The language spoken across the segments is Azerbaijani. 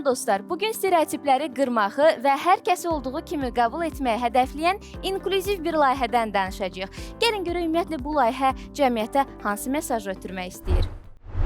Salam dostlar, bugün stereotipləri qırmağı və hər kəsi olduğu kimi qəbul etməyi hədəfləyən inklüziv bir layihədən danışacağıq. Gəlin görək ümumiyyətlə bu layihə cəmiyyətə hansı mesaj ötürmək istəyir?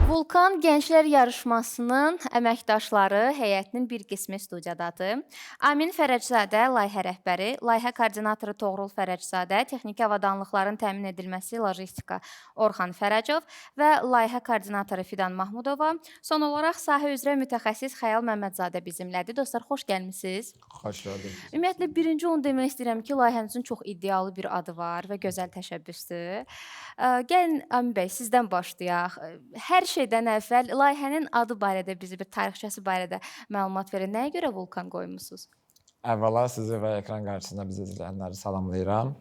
Vulkan Gənclər Yarışmasının əməkdaşları heyətinin bir qismi studiyadadır. Amin Fərəczadə layihə rəhbəri, layihə koordinatoru Toğrul Fərəczadə, texniki avadanlıqların təmin edilməsi, lojistika Orxan Fərəcov və layihə koordinatoru Fidan Mahmudova. Son olaraq sahə üzrə mütəxəssis Xəyal Məmmədzadə bizimlədir. Dostlar, xoş gəlmisiniz. Xoş gördük. Ümumiyyətlə, birinci onu demək istəyirəm ki, layihənizin çox iddialı bir adı var və gözəl təşəbbüsdür. Gəlin, Amin bəy, sizdən başlayaq. Hər şeydən əvvəl layihənin adı barədə bizi bir tarixçəsi barədə məlumat verin. Nəyə görə vulkan qoymusunuz? Əvvəla sizi və ekran qarşısında bizi izləyənləri salamlayıram.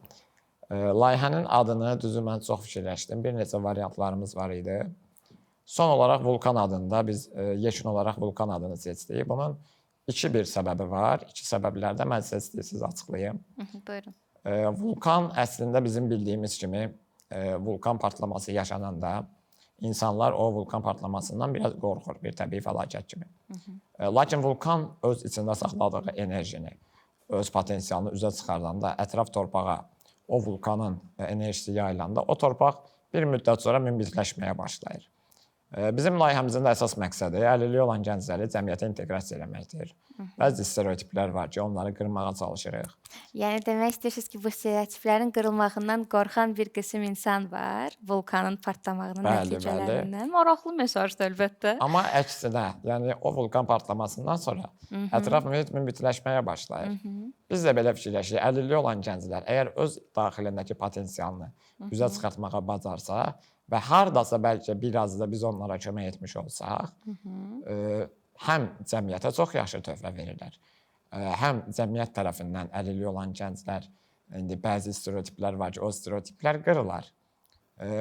Layihənin adını düzü mən çox fikirləşdim. Bir neçə variantlarımız var idi. Son olaraq vulkan adında biz yekun olaraq vulkan adını seçdik. Bunun bir səbəbi var. İki səbəblərdə mən sizə istəyirsiniz açıqlayım. Buyurun. Vulkan əslində bizim bildiyimiz kimi vulkan partlaması yaşananda İnsanlar o vulkan partlamasından biraz qorxur, bir təbii fəlakət kimi. Lakin vulkan öz içində saxladığı enerjini, öz potensialını üzə çıxardanda, ətraf torpağa o vulkanın enerjisi yayılanda, o torpaq bir müddət sonra münbitləşməyə başlayır. Bizim layihəmizin də əsas məqsədi əlilliyi olan gəncləri cəmiyyətə inteqrasiya eləməkdir. Bəzi stereotiplər var ki, onları qırmağa çalışırıq. Yəni demək istəyirsiniz ki, bu stereotiplərin qırılmağından qorxan bir qism insan var, vulkanın partlamağının nəticələrindən. Maraqlı mesajdır əlbəttə. Amma əksinə, yəni o vulkan partlamasından sonra ətraf mühit münbitləşməyə başlayır. Biz də belə fikirləşirik, əlilliyi olan gənclər əgər öz daxilindəki potensialını üzə çıxartmağa bacarsa və hardasa bəlkə biraz da biz onlara kömək etmiş olsaq, həm cəmiyyətə çox yaxşı töhfə verirlər, həm cəmiyyət tərəfindən əlilliyi olan gənclər, indi bəzi stereotiplər var ki, o stereotiplər qırılar.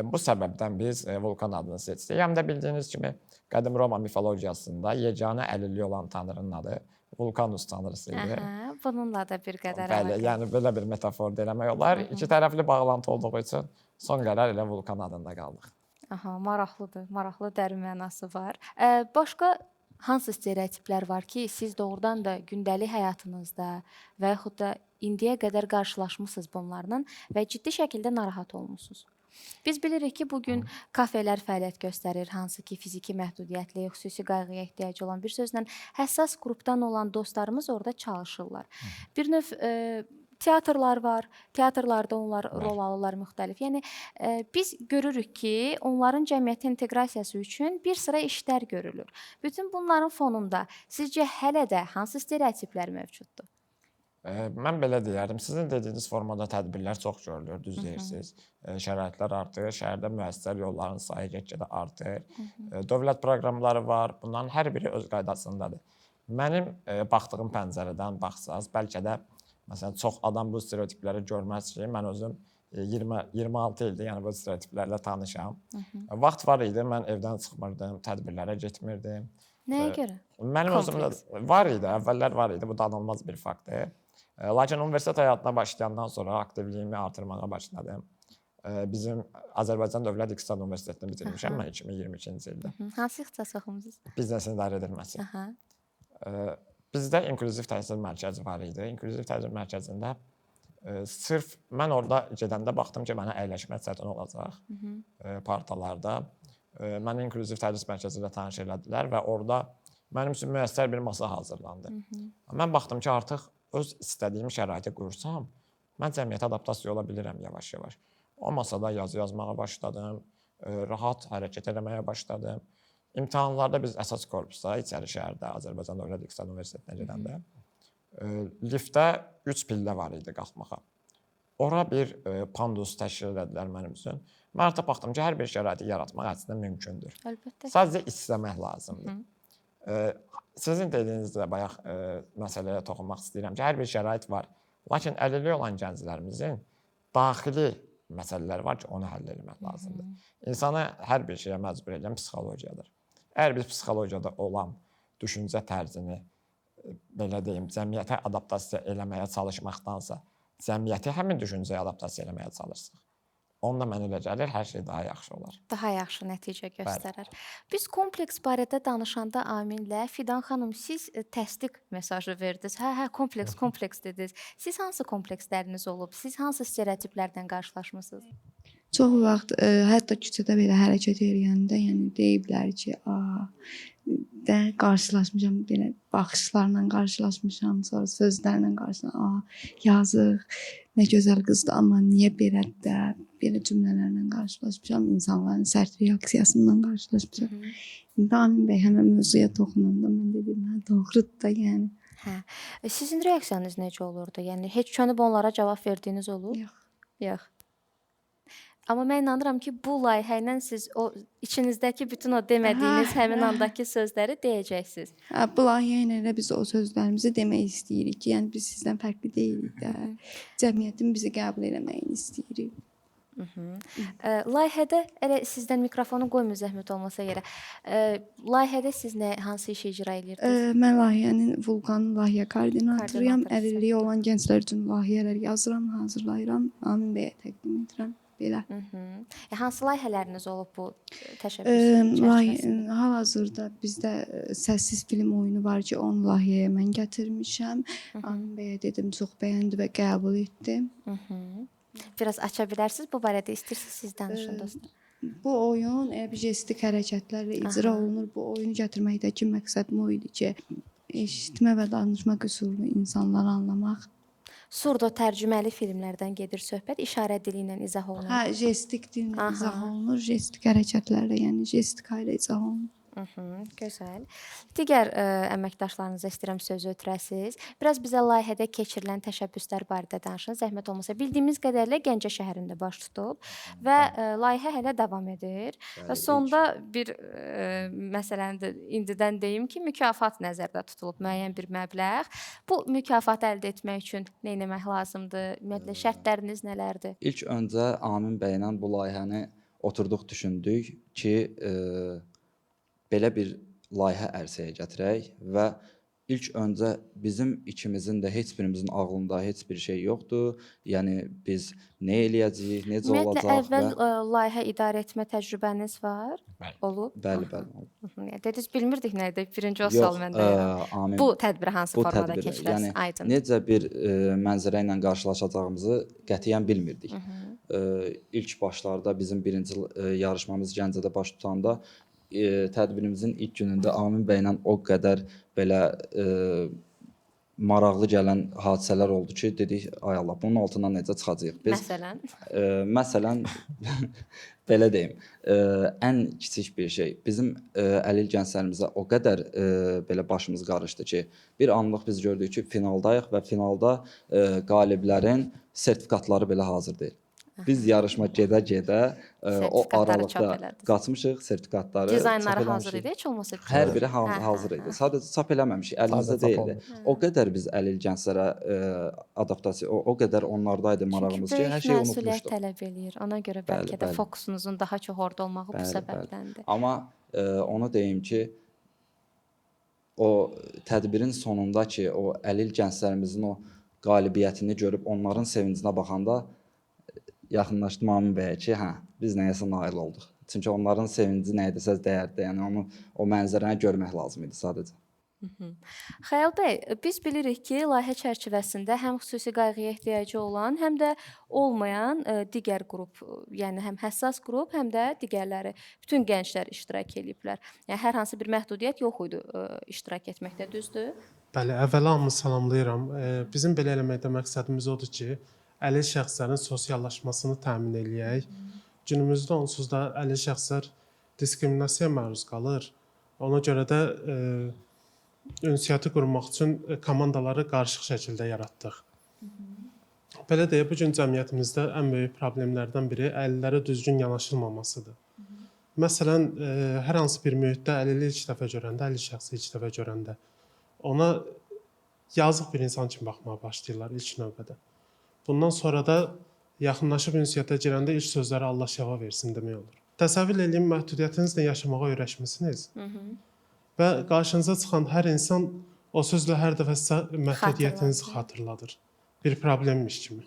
Bu səbəbdən biz vulkan adını seçdik. Həm də bildiyiniz kimi, qədim Roma mifologiyasında yeganə əlilliyi olan tanrının adı Vulkanus tanrısı idi. Bununla da bir qədər əlaqəli. Yəni, belə bir metafor demək olar. İki tərəfli bağlantı olduğu üçün son qərar elə vulkan adında qaldıq. Maraqlıdır, maraqlı dərin mənası var. Başqa hansı stereotiplər var ki, siz doğrudan da gündəlik həyatınızda və yaxud da indiyə qədər qarşılaşmısınız bunlarla və ciddi şəkildə narahat olmusunuz? Biz bilirik ki, bugün kafelər fəaliyyət göstərir, hansı ki, fiziki məhdudiyyətli, xüsusi qayğıya ehtiyacı olan, bir sözlə həssas qrupdan olan dostlarımız orada çalışırlar. Bir növ teatrlar var, teatrlarda onlar rol alırlar müxtəlif. Yəni, biz görürük ki, onların cəmiyyətə inteqrasiyası üçün bir sıra işlər görülür. Bütün bunların fonunda sizcə hələ də hansı stereotiplər mövcuddur? Mən belə deyərdim, sizin dediyiniz formada tədbirlər çox görülür, düz deyirsiniz. Şəraitlər artır, şəhərdə müəssisələr yolların sayı get-gedə artır. Dövlət proqramları var, bunların hər biri öz qaydasındadır. Mənim baxdığım pəncərədən baxsaz, bəlkə də məsələn, çox adam bu stereotipləri görməz ki, mən özüm 26 ildir, yəni bu stereotiplərlə tanışam. Vaxt var idi, mən evdən çıxmırdım, tədbirlərə getmirdim. Nəyə görə? Mənim özümdə var idi, əvvəllər var idi, bu danılmaz bir faktdır. Lakin universitet həyatına başlayandan sonra aktivliyimi artırmağa başladım. Bizim Azərbaycan Dövlət İqtisad Universitetini bitirmişəm mən 2022-ci ildə. Hansı ixtisas oxumusunuz? Biznesin idarə edilməsi. Bizdə inklüziv təhsil mərkəzi var idi. İnklüziv təhsil mərkəzində sırf mən orada gedəndə baxdım ki, mənə əyləşmək çətin olacaq partalarda. Məni inklüziv tədris mərkəzi ilə tanış elədilər və orada mənim üçün müəssər bir masa hazırlandı. Mən baxdım ki, artıq öz istədiyim şəraiti qursam, mən cəmiyyətə adaptasiya ola bilirəm yavaş-yavaş. O masada yazı yazmağa başladım, rahat hərəkət eləməyə başladım. İmtahanlarda biz əsas korpusda, içəri şəhərdə, Azərbaycan Dövlət İqtisad Universitetinə gedəndə, liftdə 3 pillə var idi qalxmağa. Ora bir pandus təşkil elədilər mənim üçün. Mən artıq baxdım ki, hər bir şəraiti yaratmaq əslində mümkündür. Əlbəttə. Sadəcə istəmək lazımdır. Sizin dediyinizdə bayaq məsələyə toxunmaq istəyirəm ki, hər bir şərait var. Lakin əlilliyi olan gənclərimizin daxili məsələlər var ki, onu həll etmək lazımdır. İnsanı hər bir şeyə məcbur edən psixologiyadır. Əgər biz psixologiyada olan düşüncə tərzini, belə deyim, cəmiyyətə adaptasiya eləməyə çalışmaqdansa, cəmiyyəti həmin düşüncəyə adaptasiya eləməyə çalışsaq, Onda mənə elə gəlir, hər şey daha yaxşı olar. Daha yaxşı nəticə göstərər. Biz kompleks barədə danışanda Aminlə Fidan xanım siz təsdiq mesajı verdiniz. Hə, kompleks dediniz. Siz hansı kompleksləriniz olub? Siz hansı stereotiplərdən qarşılaşmısınız? Çox vaxt hətta küçədə belə hərəkət edəndə, yəni deyiblər ki, də qarşılaşmışam belə baxışlarla qarşılaşmışam, sonra sözlərlə qarşılaşmışam. Yazıq, nə gözəl qızdır, amma niyə belə cümlələrlə qarşılaşmışam, insanların sərt reaksiyasından qarşılaşmışam. İndi Amin bəy həmin mövzuya toxunanda mən dedim, hə, doğrudur da, yəni. Hə. Sizin reaksiyanız necə olurdu? Yəni heç könüb onlara cavab verdiyiniz olub? Yox. Amma mən inanıram ki, bu layihə ilə siz o içinizdəki bütün o demədiyiniz həmin andakı sözləri deyəcəksiniz. Bu layihə ilə elə biz o sözlərimizi demək istəyirik ki, yəni biz sizdən fərqli deyilik də. Cəmiyyətin bizi qəbul etməyini istəyirik. Layihədə elə sizdən mikrofonu qoymayın zəhmət olmasa yerə. Layihədə siz hansı işi icra edirdiniz? Mən layihənin Vulqanın layihə koordinatoruyam. Koordinator, Əlilliyi olan gənclər üçün layihələr yazıram, hazırlayıram. Amin bəyə təqdim edirəm. Belə. Hansı layihələriniz olub bu təşəbbüs çərçivəsində? Hal-hazırda bizdə səssiz film oyunu var ki, onu layihəyə mən gətirmişəm. Amin bəyə dedim, çox bəyəndi və qəbul etdi. Biraz aça bilərsiniz bu barədə? İstəyirsiniz siz danışın dostlar. Bu oyun jestik hərəkətlərlə icra olunur. Bu oyunu gətirməkdəki məqsədim o idi ki, eşitmə və danışma qüsurlu insanları anlamaq. Surdo tərcüməli filmlərdən gedir söhbət, işarə dili ilə izah olunur. Hə, jestik dillə izah olunur, jestik hərəkətlərlə, yəni jestika ilə izah olunur. Gözəl. Digər əməkdaşlarınıza istəyirəm sözü ötürəsiz. Biraz bizə layihədə keçirilən təşəbbüslər barədə danışın. Zəhmət olmasa bildiyimiz qədərilə Gəncə şəhərində baş tutub və layihə hələ davam edir. Və sonda bir məsələni də indidən deyim ki, mükafat nəzərdə tutulub, müəyyən bir məbləğ. Bu mükafatı əldə etmək üçün nə etmək lazımdır? Ümumiyyətlə şərtləriniz nələrdir? İlk öncə Amin bəylə bu layihəni oturduq, düşündük ki, belə bir layihə ərsəyə gətirək və ilk öncə bizim ikimizin də heç birimizin ağlında heç bir şey yoxdur. Yəni biz nə eləyəcəyik, necə olacaq və Ümumiyyətlə əvvəl layihə idarə etmə təcrübəniz var? Olub? Bəli. Dediniz bilmirdik nə idi? Birinci o sual məndə. Amin. Bu tədbirə hansı formada keçirəsiz? Yəni Aydın. necə bir mənzərə ilə qarşılaşacağımızı qətiyyən bilmirdik. İlk başlarda bizim birinci yarışmamız Gəncədə baş tutanda tədbirimizin ilk günündə Amin bəylə o qədər belə maraqlı gələn hadisələr oldu ki, dedik, ay Allah, bunun altından necə çıxacağıq biz? Məsələn, belə deyim, ən kiçik bir şey, bizim əlil gənclərimizə o qədər belə başımız qarışdı ki, bir anlıq biz gördük ki, finaldayıq və finalda qaliblərin sertifikatları belə hazır deyil. Biz yarışma gedə-gedə o aralıqda qaçmışıq, sertifikatları dizaynları hazır idi, heç olmasa hər biri hazır idi. Sadəcə çap eləməmişik, əlimizdə deyildi. O qədər biz əlil gənclərə adaptasiya, o qədər onlardaydı marağımız ki, hər şeyi unutmuşduq. Məsuliyyət tələb eləyir. Ona görə bəlkə də fokusunuzun daha çox orada olmağı bu səbəbdəndir. Amma onu deyim ki, o tədbirin sonunda ki, o əlil gənclərimizin o qalibiyyətini görüb onların sevincinə baxanda yaxınlaşdım Amin bəyə ki, hə, biz nəyəsə nail olduq. Çünki onların sevinci nə edəsəz dəyərli, yəni onu o mənzərəni görmək lazım idi sadəcə. Xəyal bəy, biz bilirik ki, layihə çərçivəsində həm xüsusi qayğıya ehtiyacı olan, həm də olmayan digər qrup, yəni həm həssas qrup, həm də digərləri, bütün gənclər iştirak ediblər. Yəni hər hansı bir məhdudiyyət yox idi iştirak etməkdə, düzdür? Bəli, əvvəla hamını salamlayıram. Bizim belə eləməkdə məqsədimiz odur ki, əlil şəxslərin sosiallaşmasını təmin eləyək. Günümüzdə onsuz da əlil şəxslər diskriminasiyaya məruz qalır. Ona görə də ünsiyyəti qurmaq üçün komandaları qarışıq şəkildə yaratdıq. Belə deyə, bu gün cəmiyyətimizdə ən böyük problemlərdən biri əlillərə düzgün yanaşılmamasıdır. Məsələn, hər hansı bir mühitdə əlilliyi ilk dəfə görəndə, əlil şəxsi ilk dəfə görəndə ona yazıq bir insan kimi baxmağa başlayırlar ilk növbədə. Bundan sonra da yaxınlaşıb ünsiyyətə girəndə ilk sözləri Allah şəfa versin demək olur. Təsəvvür edin, məhdudiyyətinizlə yaşamağa öyrəşmisiniz və qarşınıza çıxan hər insan o sözlə hər dəfə sizə məhdudiyyətinizi xatırladır. Bir problemmiş kimi.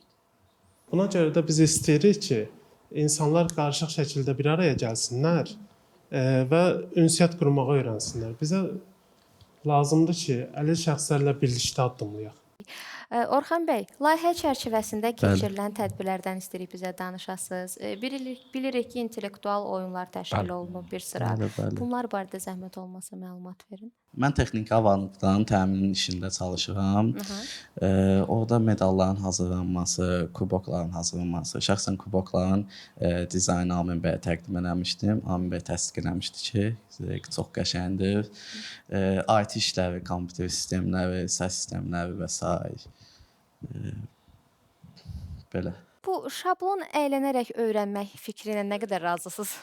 Buna görə də biz istəyirik ki, insanlar qarışıq şəkildə bir araya gəlsinlər və ünsiyyət qurmağı öyrənsinlər. Bizə lazımdır ki, əlil şəxslərlə birlikdə addımlayaq. Orxan bəy, layihə çərçivəsində keçirilən tədbirlərdən istəyirik bizə danışasınız. Bilirik ki, intellektual oyunlar təşkil olunub bir sıra. Bəli. Bunlar barədə zəhmət olmasa məlumat verin. Mən texniki avadanlıqların təmininin işində çalışıram. Orada medalların hazırlanması, kubokların hazırlanması, şəxsən kubokların dizaynı Amin bəyə təqdim eləmişdim. Amin bəy təsdiq eləmişdi ki, çox qəşəngdir. IT işləri, kompüter sistemləri, səs sistemləri və s. Belə. Bu şablon əylənərək öyrənmək fikrinə nə qədər razısınız?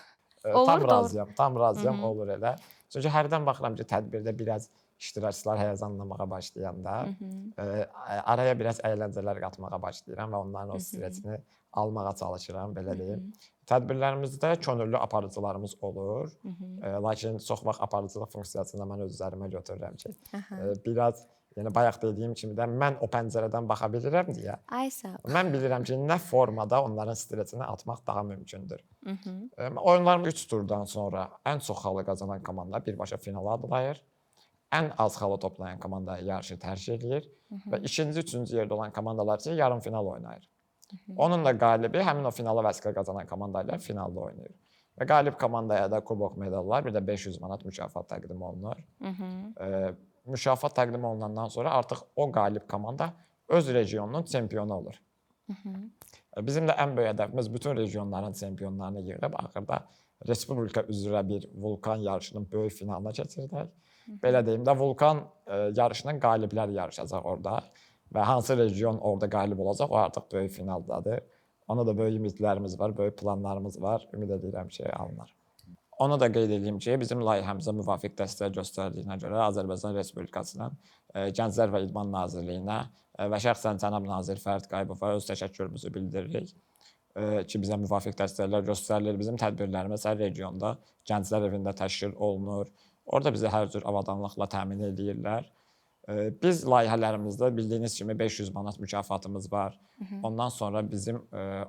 Tam Olur, doğru. razıyam, tam razıyam, olur elə. Çünki hərdən baxıram ki, tədbirdə biraz iştirakçılar həyəcanlamağa başlayanda araya biraz əyləncələr qatmağa başlayıram və onların o stressini almağa çalışıram, belə deyim. Tədbirlərimizdə könüllü aparıcılarımız olur. Lakin çox vaxt aparıcılıq funksiyasını mən öz üzərimə götürürəm ki, biraz yəni bayaq dediyim kimi də mən o pəncərədən baxa bilirəm deyə. Ay sağ ol. Mən bilirəm ki, nə formada onların stressini atmaq daha mümkündür. Oyunların 3 turdan sonra ən çox xalı qazanan komanda birbaşa finala adlayır. Ən az xalı toplayan komanda yarışı tərk edir və ikinci, üçüncü yerdə olan komandalar isə yarım final oynayır. Onun da qalibi həmin o finala vəsiqə qazanan komanda ilə finalda oynayır. Və qalib komandaya da kubok medallar, bir də 500 manat mükafat təqdim olunur. Mükafat təqdim olunandan sonra artıq o qalib komanda öz regionunun çempionu olur. Bizim də ən böyük hədəfimiz bütün regionların çempionlarını yığıb axırda Respublika üzrə bir vulkan yarışının böyük finalına keçirdək. Belə deyim də, vulkan yarışının qalibləri yarışacaq orada və hansı region orada qalib olacaq, o artıq böyük finaldadır. Ona da böyük ümidlərimiz var, böyük planlarımız var. Ümid edirəm ki, alınır. Onu da qeyd edeyim ki, bizim layihəmizə müvafiq dəstək göstərdiyinə görə Azərbaycan Respublikasının Gənclər və İdman Nazirliyinə və şəxsən cənab nazir Fərid Qayıbova öz təşəkkürümüzü bildiririk ki, bizə müvafiq dəstəklər göstərilir. Bizim tədbirlərimiz hər regionda Gənclər evində təşkil olunur. Orada bizi hər cür avadanlıqla təmin edirlər. Biz layihələrimizdə bildiyiniz kimi 500 manat mükafatımız var. Ondan sonra bizim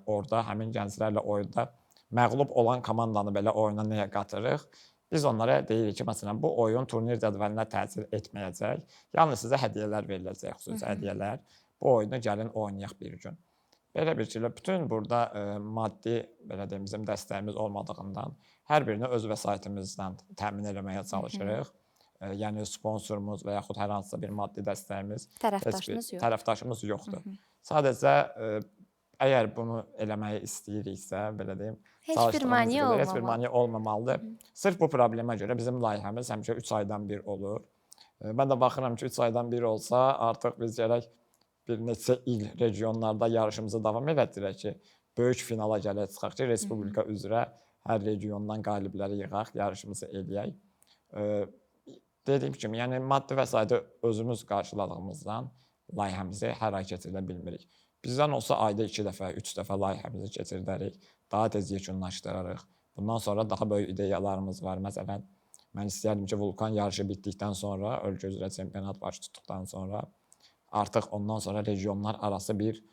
orada həmin gənclərlə oyunda məğlub olan komandanı belə oyuna nəyə qatırıq? Biz onlara deyirik ki, məsələn, bu oyun turnir cədvəlinə təsir etməyəcək. Yalnız sizə hədiyyələr veriləcək, xüsusi hədiyyələr. Bu oyunu gəlin oynayaq bir gün. Belə bir şeylə bütün burada maddi, belə deyim, bizim dəstəyimiz olmadığından hər birini öz vəsaitimizdən təmin etməyə çalışırıq. Yəni sponsorumuz və yaxud hər hansısa bir maddi dəstəyimiz, tərəfdaşımız yoxdur. Sadəcə əgər bunu eləməyi istəyiriksə, belə deyim, heç bir mane olmamalıdır. Sırf bu problemə görə bizim layihəmiz həmişə 3 aydan bir olur. Mən də baxıram ki, 3 aydan bir olsa, artıq biz gərək bir neçə il regionlarda yarışımızı davam elətdirək ki, böyük finala gələk çıxaq ki, Respublika üzrə hər regiondan qalibləri yığaq, yarışımızı eləyək. Dediyim kimi, yəni maddi vəsaiti özümüz qarşıladığımızdan layihəmizi hər ay keçirə bilmirik. Bizdən olsa ayda 2 dəfə, 3 dəfə layihəmizi keçirdərik, daha tez yekunlaşdırarıq. Bundan sonra daha böyük ideyalarımız var. Məsələn, mən istəyərdim ki, vulkan yarışı bitdikdən sonra, ölkə üzrə çempionat baş tutduqdan sonra, artıq ondan sonra regionlar arası bir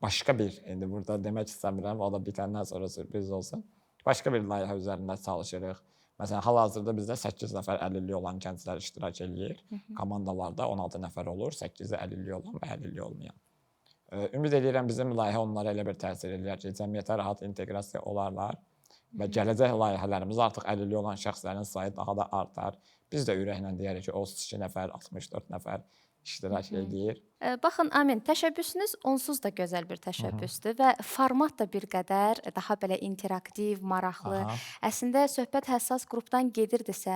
başqa bir, indi burada demək istəmirəm, o da bitəndən sonra sürpriz olsun, başqa bir layihə üzərində çalışırıq. Məsələn, hal-hazırda bizdə 8 nəfər əlilliyi olan gənclər iştirak edir. Komandalarda 16 nəfər olur, 8-i əlilliyi olan və əlilliyi olmayan. Ümid edirəm bizim layihə onlara elə bir təsir edir ki, cəmiyyətə rahat inteqrasiya olarlar və gələcək layihələrimiz artıq əlilliyi olan şəxslərin sayı daha da artar. Biz də ürəklə deyərik ki, 32 nəfər, 64 nəfər iştirak edir. Baxın, Amin, təşəbbüsünüz onsuz da gözəl bir təşəbbüsdür və format da bir qədər daha belə interaktiv, maraqlı. Əslində söhbət həssas qrupdan gedirdisə,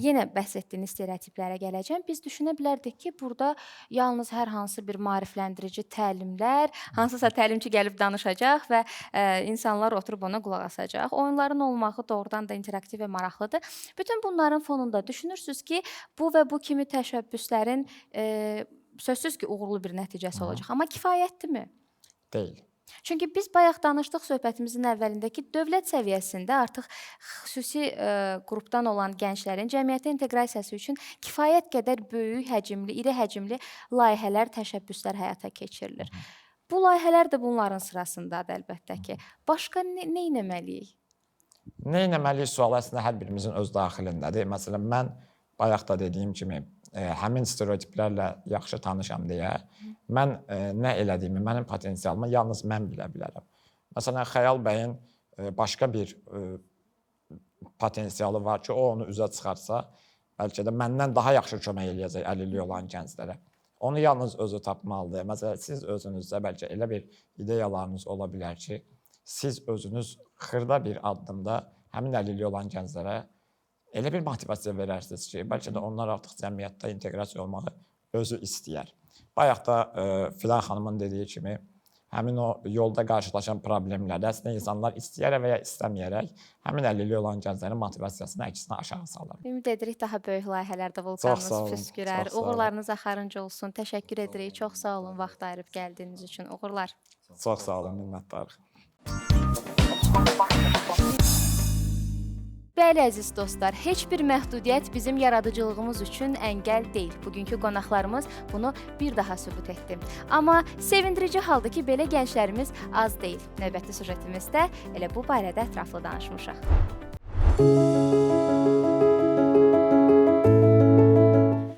yenə bəhs etdiyiniz stereotiplərə gələcəm. Biz düşünə bilərdik ki, burada yalnız hər hansı bir maarifləndirici təlimlər, hansısa təlimçi gəlib danışacaq və insanlar oturub ona qulaq asacaq. Oyunların olmağı doğrudan da interaktiv və maraqlıdır. Bütün bunların fonunda düşünürsünüz ki, bu və bu kimi təşəbbüslərin sözsüz ki, uğurlu bir nəticəsi olacaq. Amma kifayətdirmi? Deyil. Çünki biz bayaq danışdıq söhbətimizin əvvəlində ki, dövlət səviyyəsində artıq xüsusi qrupdan olan gənclərin cəmiyyətə inteqrasiyası üçün kifayət qədər böyük həcmli, iri həcmli layihələr, təşəbbüslər həyata keçirilir. Bu layihələr də bunların sırasındadır əlbəttə ki. Başqa nə etməliyik? Nə etməliyik sualı əslində hər birimizin öz daxilindədir. Məsələn, mən bayaq da dediyim kimi həmin stereotiplərlə yaxşı tanışam deyə mən nə elədiyimi, mənim potensialımı yalnız mən bilə bilərəm. Məsələn, Xəyal bəyin başqa bir potensialı var ki, o onu üzə çıxarsa, bəlkə də məndən daha yaxşı kömək eləyəcək əlilliyi olan gənclərə. Onu yalnız özü tapmalıdır. Məsələn, siz özünüzdə bəlkə elə bir ideyalarınız ola bilər ki, siz özünüz xırda bir addımda həmin əlilliyi olan gənclərə elə bir motivasiya verərsiniz ki, bəlkə də onlar artıq cəmiyyətdə inteqrasiya olmağı özü istəyər. Bayaq da Fidan xanımın dediyi kimi, həmin o yolda qarşılaşan problemlərdə əslində insanlar istəyərək və ya istəməyərək həmin əlilliyi olan gənclərin motivasiyasını əksinə aşağı salır. Ümid edirik daha böyük layihələrdə vulkanınız püskürər. Uğurlarınız axarıncı olsun. Təşəkkür edirik. Çox sağ olun vaxt ayırıb gəldiyiniz üçün. Uğurlar. Çox sağ olun, minnətdarıq. Bəli, əziz dostlar, heç bir məhdudiyyət bizim yaradıcılığımız üçün əngəl deyil. Bugünkü qonaqlarımız bunu bir daha sübut etdi. Amma sevindirici haldır ki, belə gənclərimiz az deyil. Növbəti süjetimizdə elə bu barədə ətraflı danışmışıq.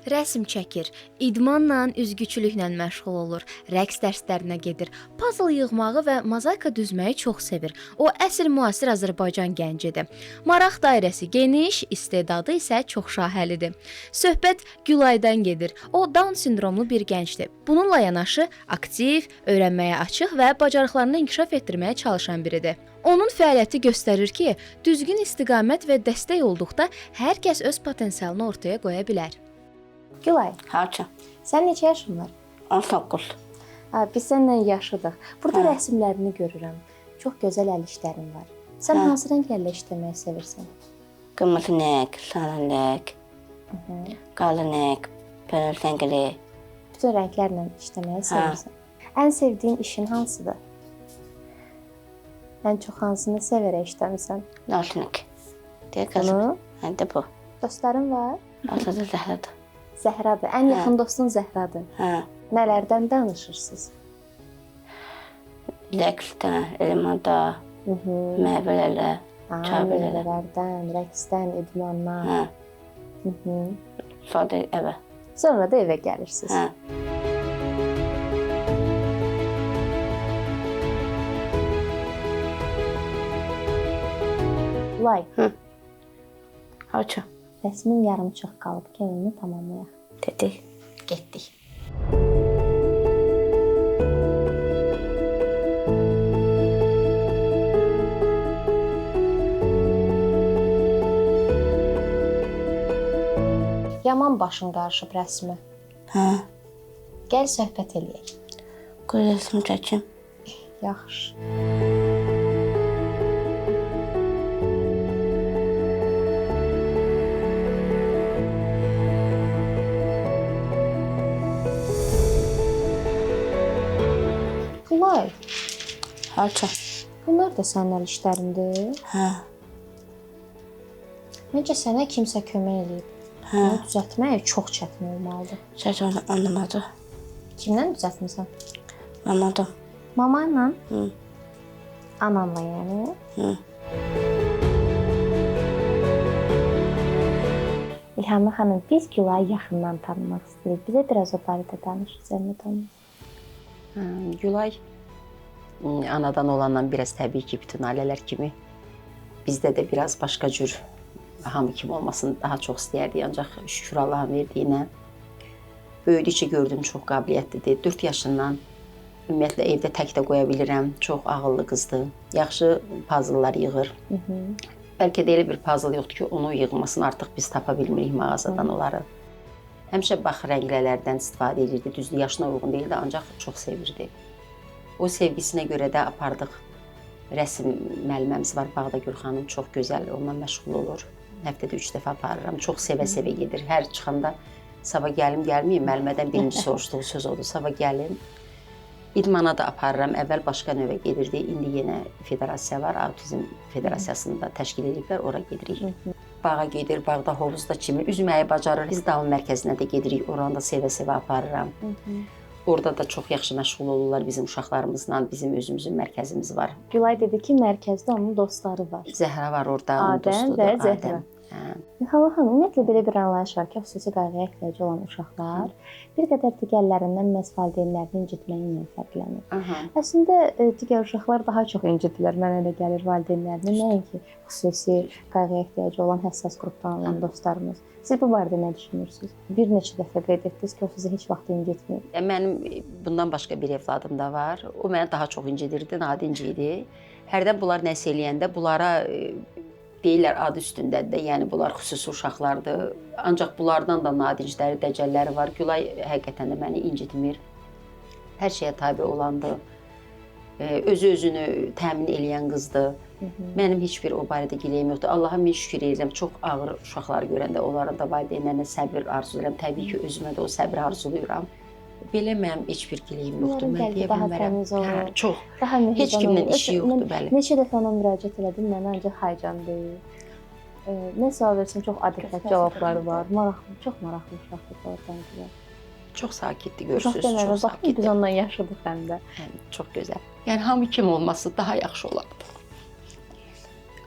Rəsm çəkir, idmanla, üzgüçülüklə məşğul olur, rəqs dərslərinə gedir, puzzle yığmağı və mozaika düzməyi çox sevir. O əsl müasir Azərbaycan gəncidir. Maraq dairəsi geniş, istedadı isə çoxşaxəlidir. Söhbət Gülaydan gedir. O Down sindromlu bir gəncdir. Bununla yanaşı aktiv, öyrənməyə açıq və bacarıqlarını inkişaf etdirməyə çalışan biridir. Onun fəaliyyəti göstərir ki, düzgün istiqamət və dəstək olduqda hər kəs öz potensialını ortaya qoya bilər. Gülay, Haça, sən neçə yaşın var? 19. Biz səninlə yaşıdıq. Burada rəsmlərini görürəm. Çox gözəl əl işlərin var. Sən hansı rənglərlə işləməyi sevirsən? Qırmızı rəng, sarı rəng, qara rəng, pırıl rəngli. Bütün rənglərlə işləməyi sevirsən. Ən sevdiyin işin hansıdır? Ən çox hansını sevərək işləmirsən? Naşnik. Deyə qızım. Həndə bu. Dostların var? Adı da Zəhradır. Zəhradır. Ən yaxın dostun Zəhradır. Nələrdən danışırsınız? Rəqsdən, elmada, meyvələrlə, çaybələrlə. Meyvələrdən, rəqsdən, idmandan. Sonra evə. Sonra da evə gəlirsiniz. Lay. Haça. Rəsmin yarımçıq qalıb, gəl onu tamamlayaq. Dedik. Getdik. Yaman başın qarışıb rəsmi. Gəl söhbət eləyək. Qoy rəsmi çəkim. Yaxşı. Gülay, Haça. bunlar da sənin əl işlərindir. Məncə sənə kimsə kömək eləyib. Bunu düzəltmək çox çətin olmalıdır. Səs onu anlamadı. Kimdən düzəltmisən? Mamadım. Mama ilə? Ananla yəni? İlhamə xanım, biz Gülayı yaxından tanımaq istəyirik. Bizə biraz o barədə danış, sənə tanıyaq. Gülay anadan olandan biraz təbii ki, bütün ailələr kimi bizdə də biraz başqa cür hamı kimi olmasını daha çox istəyərdik. Ancaq şükür Allahın verdiyinə böyüdükcə gördüm çox qabiliyyətlidir. 4 yaşından ümumiyyətlə evdə tək də qoya bilirəm. Çox ağıllı qızdır. Yaxşı puzzle'lar yığır. Bəlkə də elə bir puzzle yoxdur ki, onu yığmasını artıq biz tapa bilmirik mağazadan onları. Həmişə bax rənglərdən istifadə edirdi. Düzdür, yaşına uyğun deyildi, ancaq çox sevirdi. O sevgisinə görə də apardıq. Rəsm müəlliməmiz var, Bağda Gülxanım, çox gözəl, onunla məşğul olur. Həftədə 3 dəfə aparıram, çox sevə-sevə gedir. Hər çıxanda sabah gəlim, gəlməyim, müəllimədən birinci soruşduğu söz odur, sabah gəlim. İdmana da aparıram, əvvəl başqa növə gedirdi, indi yenə federasiya var, Autizm Federasiyasında təşkil ediblər, ora gedirik. Bağa gedir, bağda hovuzda kimi üzməyi bacarır. Biz Down mərkəzinə də gedirik, oranı da sevə-sevə aparıram. Orada da çox yaxşı məşğul olurlar bizim uşaqlarımızla, bizim özümüzün mərkəzimiz var. Gülay dedi ki, mərkəzdə onun dostları var. Zəhra var orada, onun Adəm dostudur. və Zəhra. Adəm. Hə. Hava xanım, ümumiyyətlə belə bir anlayış var ki, xüsusi qayğıya ehtiyacı olan uşaqlar bir qədər digərlərindən məhz valideynlərini incitməyi ilə fərqlənir. Aha. Əslində digər uşaqlar daha çox incidirlər, mənə elə gəlir valideynlərini, nəinki xüsusi qayğıya ehtiyacı olan həssas qrupdan olan dostlarımız. Siz bu barədə nə düşünürsünüz? Bir neçə dəfə qeyd etdiniz ki, o sizi heç vaxt incitmir. Mənim bundan başqa bir evladım da var. O məni daha çox incidirdi, nadinc idi. Hərdən bunlar nəsə eləyəndə bunlara deyirlər adı üstündədir də, yəni bunlar xüsusi uşaqlardır. Ancaq bunlardan da nadincləri, dəcəlləri var. Gülay həqiqətən də məni incitmir. Hər şeyə tabe olandır. Özü-özünü təmin eləyən qızdır. Mənim heç bir o barədə giləyim yoxdur. Allaha min şükür edirəm. Çox ağır uşaqları görəndə onların da valideynlərinə səbir arzulayıram. Təbii ki, özümə də o səbri arzuluyuram. Belə mənim heç bir giləyim yoxdur. Mən deyə bilmərəm. Hə, çox. Daha Heç kimlə işi yoxdur, bəli. Neçə dəfə ona müraciət elədim, mənə ancaq haycan deyil. Nə sual versin, çox adekvat cavabları var. Maraqlı, çox maraqlı uşaqdır oradancılar. Çox sakitdir, Uşaq görürsünüz, deməli, çox baxın, biz sakitdir. onunla yaşadıq həm də. Çox gözəl. Yəni hamı kimi olması daha yaxşı olardı.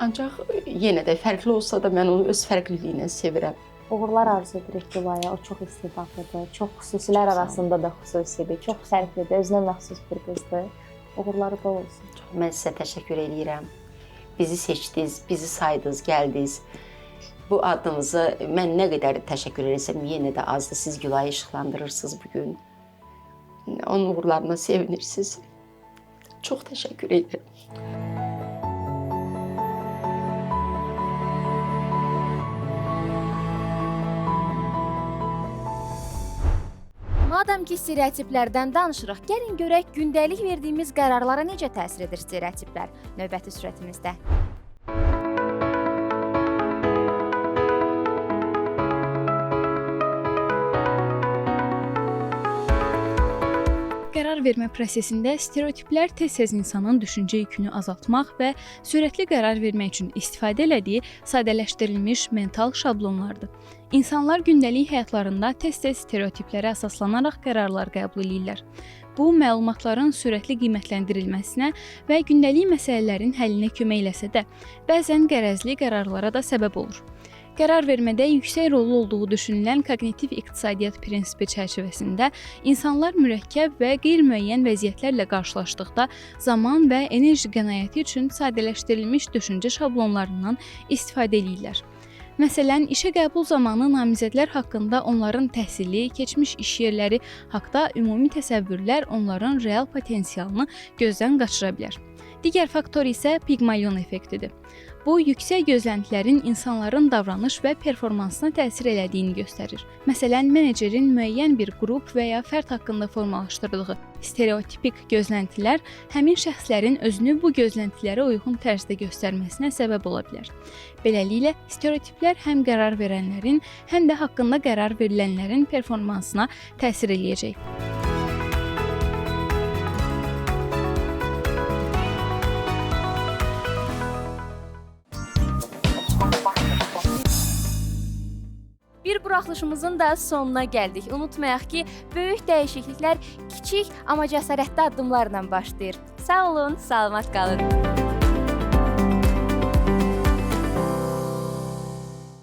Ancaq yenə də fərqli olsa da mən onu öz fərqliliyinə sevirəm. Uğurlar arzu edirik Gülaya, o çox istedadlıdır, çox xüsusilər arasında da xüsusidir, çox fərqlidir, özünə məxsus bir qızdır. Uğurları bol olsun. Mən sizə təşəkkür edirəm. Bizi seçdiniz, bizi saydınız, gəldiniz. Bu adınızı mən nə qədər təşəkkür etsəm yenə də azdır. Siz Gülayı işıqlandırırsınız bugün. Onun uğurlarına sevinirsiniz. Çox təşəkkür edirəm. Madam ki, stereotiplərdən danışırıq, gəlin görək gündəlik verdiyimiz qərarlara necə təsir edir stereotiplər növbəti sürətimizdə. Qərar vermə prosesində stereotiplər tez-tez insanın düşüncə yükünü azaltmaq və sürətli qərar vermək üçün istifadə etdiyi sadələşdirilmiş mental şablonlardır. İnsanlar gündəlik həyatlarında tez-tez stereotiplərə əsaslanaraq qərarlar qəbul edirlər. Bu, məlumatların sürətli qiymətləndirilməsinə və gündəlik məsələlərin həllinə kömək eləsə də, bəzən qərəzli qərarlara da səbəb olur. Qərar vermədə yüksək rollu olduğu düşünülən koqnitiv iqtisadiyyat prinsipi çərçivəsində insanlar mürəkkəb və qeyri-müəyyən vəziyyətlərlə qarşılaşdıqda zaman və enerji qənaəti üçün sadələşdirilmiş düşüncə şablonlarından istifadə edirlər. Məsələn, işə qəbul zamanı namizədlər haqqında onların təhsili, keçmiş iş yerləri haqqında ümumi təsəvvürlər onların real potensialını gözdən qaçıra bilər. Digər faktor isə Pigmalion effektidir. Bu, yüksək gözləntilərin insanların davranış və performansına təsir elədiyini göstərir. Məsələn, menecerin müəyyən bir qrup və ya fərd haqqında formalaşdırdığı stereotipik gözləntilər həmin şəxslərin özünü bu gözləntilərə uyğun tərzdə göstərməsinə səbəb ola bilər. Beləliklə, stereotiplər həm qərar verənlərin, həm də haqqında qərar verilənlərin performansına təsir eləyəcək. Bir buraxılışımızın da sonuna gəldik. Unutmayaq ki, böyük dəyişikliklər kiçik, amma cəsarətli addımlarla başlayır. Sağ olun, salamat qalın.